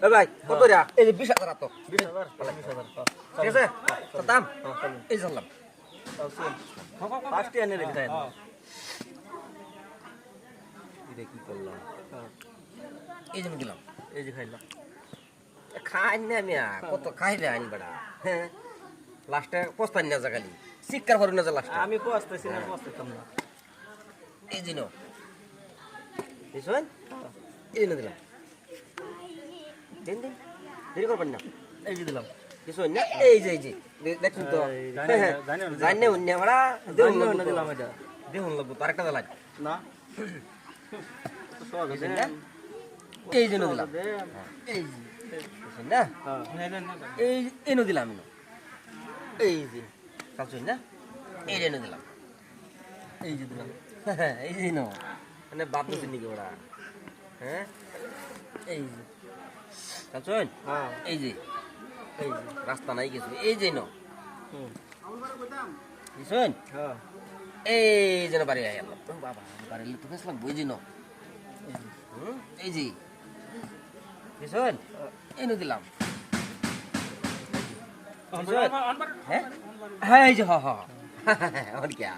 এ ভাই কত রা এই যে 20,000 তো 20,000 20,000 ঠিক আছে তো দাম এই জানলাম ফার্স্ট এনে রেখে দেন এটা কি করলাম এই যে দিলাম এই যে খাইলাম খাই না মিয়া কত খাইবে আইন বড়া হ্যাঁ লাস্টে পস্তান না জাগালি শিক্ষার ভরু না লাস্টে আমি পস্তাইছি না পস্তাইতাম না এই দিন এই শোন এই দিন দিলাম দিন দিন দেরি করবেন না এই যে দিলাম কিছু না এই যে দেখুন তো জানে অন্য বড়া দেখুন না দিলাম এটা দেখুন লাগবো তো আরেকটা লাগে না সব আছে এই জন্য দিলাম এই যে না এই এনে দিলাম এই যে কালচুন না এই এনে দিলাম এই যে দিলাম এই যে নো মানে বাপ দিন নাকি ওরা হ্যাঁ এই যে কালচুন হ্যাঁ এই যে এই যে রাস্তা নাই কিছু এই যে নো হুম বুঝছেন হ্যাঁ এই যে বাড়ি আইলাম বাবা বাড়ি তো ফেসলাম বুঝি নো এই যে বুঝছেন এনে দিলাম হ্যাঁ হ্যাঁ এই যে হ হ और क्या